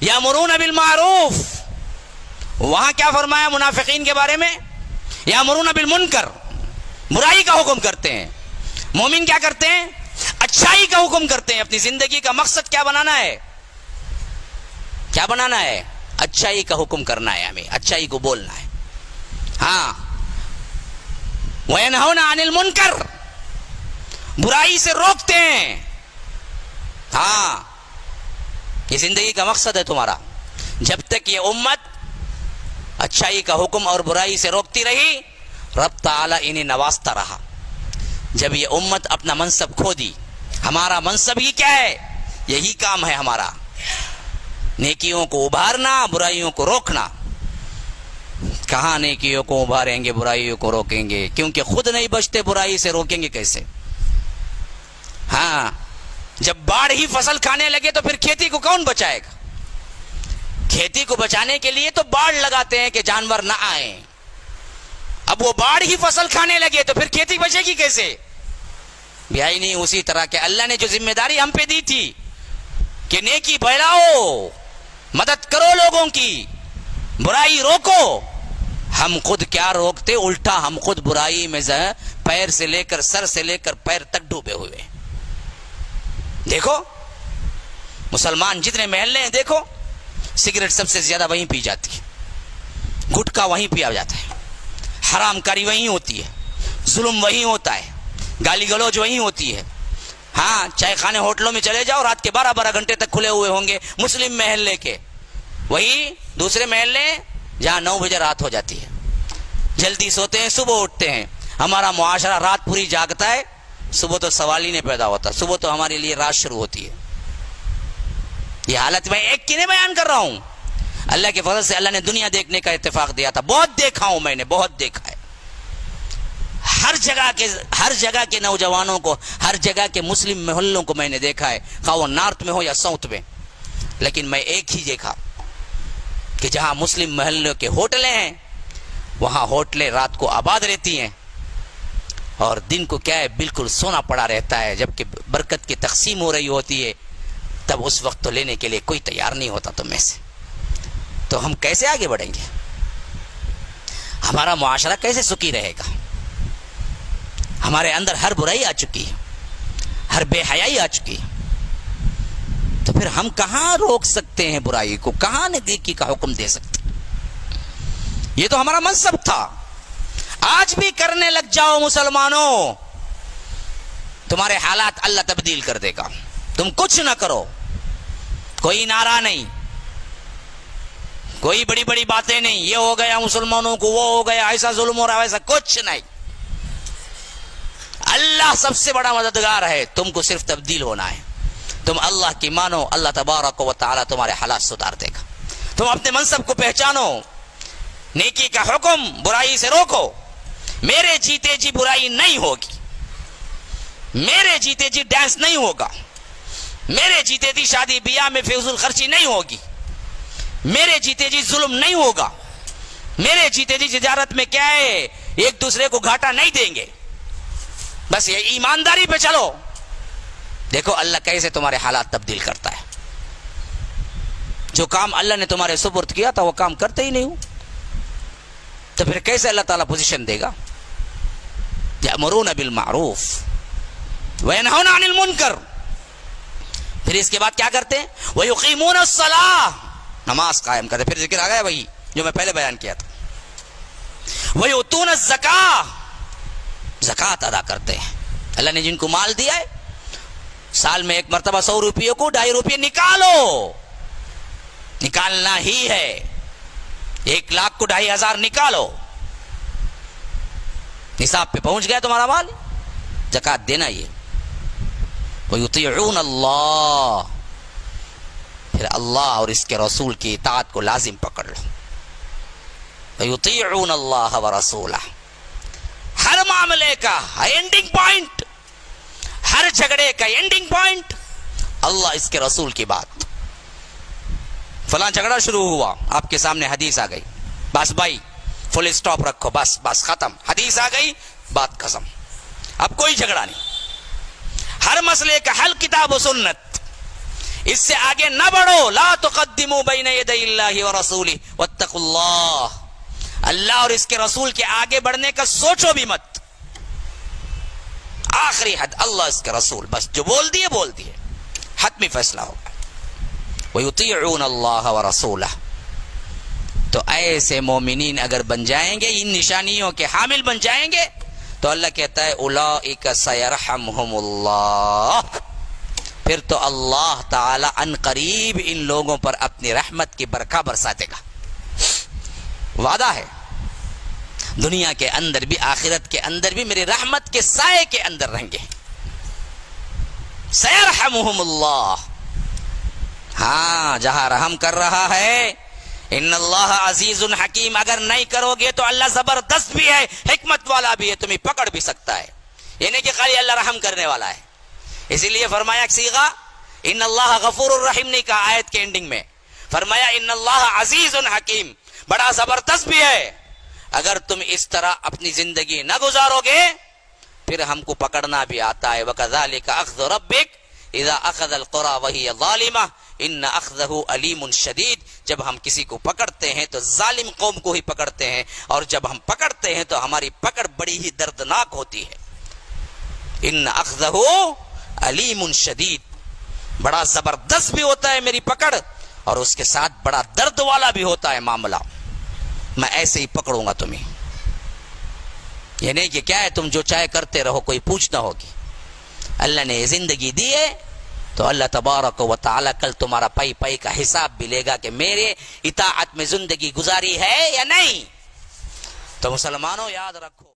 یامرون بالمعروف، وہاں کیا فرمایا منافقین کے بارے میں؟ یامرون بالمنکر، برائی کا حکم کرتے ہیں۔ مومن کیا کرتے ہیں؟ اچھائی کا حکم کرتے ہیں۔ اپنی زندگی کا مقصد کیا بنانا ہے؟ کیا بنانا ہے؟ اچھائی کا حکم کرنا ہے، ہمیں اچھائی کو بولنا ہے۔ ہاں، وَيَنْهَوْنَ عَنِ الْمُنْكَرِ، برائی سے روکتے ہیں۔ ہاں، یہ زندگی کا مقصد ہے تمہارا۔ جب تک یہ امت اچھائی کا حکم اور برائی سے روکتی رہی، رب تعالیٰ انہیں نوازتا رہا۔ جب یہ امت اپنا منصب کھو دی، ہمارا منصب ہی کیا ہے؟ یہی کام ہے ہمارا، نیکیوں کو ابھارنا، برائیوں کو روکنا۔ کہاں نیکیوں کو ابھاریں گے، برائیوں کو روکیں گے؟ کیونکہ خود نہیں بچتے، برائی سے روکیں گے کیسے؟ ہاں، جب باڑھ ہی فصل کھانے لگے تو پھر کھیتی کو کون بچائے گا؟ کھیتی کو بچانے کے لیے تو باڑھ لگاتے ہیں کہ جانور نہ آئیں۔ اب وہ باڑھ ہی فصل کھانے لگے تو پھر کھیتی بچے گی کیسے؟ بیائی نہیں اسی طرح کہ اللہ نے جو ذمہ داری ہم پہ دی تھی کہ نیکی پھیلاؤ، مدد کرو لوگوں کی، برائی روکو، ہم خود کیا روکتے؟ الٹا ہم خود برائی میں پیر سے لے کر، سر سے لے کر پیر تک ڈوبے ہوئے۔ دیکھو مسلمان جتنے محلے ہیں، دیکھو سگریٹ سب سے زیادہ وہیں پی جاتی ہے، گٹکا وہیں پیا جاتا ہے، حرام کاری وہیں ہوتی ہے، ظلم وہیں ہوتا ہے، گالی گلوچ وہیں ہوتی ہے۔ ہاں، چائے خانے ہوٹلوں میں چلے جاؤ، رات کے 12 گھنٹے تک کھلے ہوئے ہوں گے مسلم محلے کے۔ وہی دوسرے محلے جہاں 9 بجے رات ہو جاتی ہے، جلدی سوتے ہیں، صبح اٹھتے ہیں۔ ہمارا معاشرہ رات پوری جاگتا ہے، صبح تو سوال ہی نہیں پیدا ہوتا، صبح تو ہمارے لیے رات شروع ہوتی ہے۔ یہ حالت میں ایک کی نہیں بیان کر رہا ہوں، اللہ کے فضل سے اللہ نے دنیا دیکھنے کا اتفاق دیا تھا۔ بہت دیکھا ہوں میں نے، بہت دیکھا ہے، ہر جگہ کے نوجوانوں کو، ہر جگہ کے مسلم محلوں کو میں نے دیکھا ہے، خواہ وہ نارتھ میں ہو یا ساؤتھ میں۔ لیکن میں ایک ہی دیکھا کہ جہاں مسلم محلوں کے ہوٹلیں ہیں، وہاں ہوٹلیں رات کو آباد رہتی ہیں اور دن کو کیا ہے، بالکل سونا پڑا رہتا ہے۔ جبکہ برکت کی تقسیم ہو رہی ہوتی ہے، تب اس وقت تو لینے کے لیے کوئی تیار نہیں ہوتا تم میں سے۔ تو ہم کیسے آگے بڑھیں گے؟ ہمارا معاشرہ کیسے سکی رہے گا؟ ہمارے اندر ہر برائی آ چکی ہے، ہر بے حیائی آ چکی ہے، تو پھر ہم کہاں روک سکتے ہیں برائی کو؟ کہاں نیکی کا حکم دے سکتے؟ یہ تو ہمارا منصب تھا۔ آج بھی کرنے لگ جاؤ مسلمانوں، تمہارے حالات اللہ تبدیل کر دے گا۔ تم کچھ نہ کرو، کوئی نعرہ نہیں، کوئی بڑی بڑی باتیں نہیں، یہ ہو گیا مسلمانوں کو، وہ ہو گیا، ایسا ظلم ہو رہا ہے، ایسا کچھ نہیں۔ اللہ سب سے بڑا مددگار ہے، تم کو صرف تبدیل ہونا ہے۔ تم اللہ کی مانو، اللہ تبارک و تعالی تمہارے حالات سدھار دے گا۔ تم اپنے منصب کو پہچانو، نیکی کا حکم، برائی سے روکو۔ میرے جیتے جی برائی نہیں ہوگی، میرے جیتے جی ڈانس نہیں ہوگا، میرے جیتے جی شادی بیاہ میں فضول خرچی نہیں ہوگی، میرے جیتے جی ظلم نہیں ہوگا، میرے جیتے جی تجارت میں کیا ہے، ایک دوسرے کو گھاٹا نہیں دیں گے۔ بس یہ ایمانداری پہ چلو، دیکھو اللہ کیسے تمہارے حالات تبدیل کرتا ہے۔ جو کام اللہ نے تمہارے سپرد کیا تھا وہ کام کرتے ہی نہیں ہو، تو پھر کیسے اللہ تعالیٰ پوزیشن دے گا؟ یأمرون بالمعروف وینہون عن المنکر، پھر اس کے بعد کیا کرتے ہیں؟ ویقیمون الصلاۃ، نماز قائم کرتے۔ پھر ذکر آ گیا وہی جو میں پہلے بیان کیا تھا، ویؤتون الزکاۃ، زکوٰۃ ادا کرتے ہیں۔ اللہ نے جن کو مال دیا ہے، سال میں ایک مرتبہ 100 روپیے کو 2.5 روپیے نکالو، نکالنا ہی ہے۔ 1 لاکھ کو 2,500 نکالو، نصاب پہ پہنچ گیا تمہارا مال، زکوٰۃ دینا یہ۔ وَيُطِيعُونَ اللَّهَ، پھر اللہ اور اس کے رسول کی اطاعت کو لازم پکڑ لو۔ وَيُطِيعُونَ اللَّهَ وَرَسُولَهُ، ہر معاملے کا اینڈنگ پوائنٹ، ہر جھگڑے کا اینڈنگ پوائنٹ اللہ اس کے رسول کی بات۔ فلاں جھگڑا شروع ہوا، آپ کے سامنے حدیث آ گئی، بس بھائی فل اسٹاپ رکھو، بس ختم، حدیث آ گئی، بات ختم، اب کوئی جھگڑا نہیں۔ ہر مسئلے کا حل کتاب و سنت، اس سے آگے نہ بڑھو. لا تقدموا بین یدی اللہ ورسولہ واتقوا اللہ. اللہ اور اس کے رسول کے آگے بڑھنے کا سوچو بھی مت. آخری حد اللہ اس کے رسول, بس جو بول دیے حتمی فیصلہ ہوگا. وَيُطِيعُونَ اللَّهَ وَرَسُولَهُ. تو ایسے مومنین اگر بن جائیں گے, ان نشانیوں کے حامل بن جائیں گے, تو اللہ کہتا ہے اولئک سیرحمہم اللہ. پھر تو اللہ تعالی ان قریب ان لوگوں پر اپنی رحمت کی برکھا برسا دے گا. وعدہ ہے, دنیا کے اندر بھی آخرت کے اندر بھی میری رحمت کے سائے کے اندر رہیں گے. سیرحمہم اللہ. ہاں, جہاں رحم کر رہا ہے, ان اللہ عزیز حکیم. اگر نہیں کرو گے تو اللہ زبردست بھی ہے, حکمت والا بھی ہے, تمہیں پکڑ بھی سکتا ہے. یہ نہیں کہ خالی اللہ رحم کرنے والا ہے. اسی لیے فرمایا ایک صیغہ ان اللہ غفور الرحیم نہیں کہا آیت کے اینڈنگ میں, فرمایا ان اللہ عزیز حکیم, بڑا زبردست بھی ہے. اگر تم اس طرح اپنی زندگی نہ گزارو گے پھر ہم کو پکڑنا بھی آتا ہے. وَكَذَلِكَ أَخْذُ رَبِّكَ اذا اخذ القرى وهي ظالمہ ان اخذه علیم شدید. جب ہم کسی کو پکڑتے ہیں تو ظالم قوم کو ہی پکڑتے ہیں, اور جب ہم پکڑتے ہیں تو ہماری پکڑ بڑی ہی دردناک ہوتی ہے. ان اخذه علیم شدید, بڑا زبردست بھی ہوتا ہے میری پکڑ, اور اس کے ساتھ بڑا درد والا بھی ہوتا ہے معاملہ. میں ایسے ہی پکڑوں گا تمہیں. یہ نہیں کہ کیا ہے تم جو چاہے کرتے رہو, کوئی پوچھنا ہوگی. اللہ نے یہ زندگی دی ہے تو اللہ تبارک و تعالی کل تمہارا پائی پائی کا حساب بھی لے گا کہ میرے اطاعت میں زندگی گزاری ہے یا نہیں. تو مسلمانوں یاد رکھو.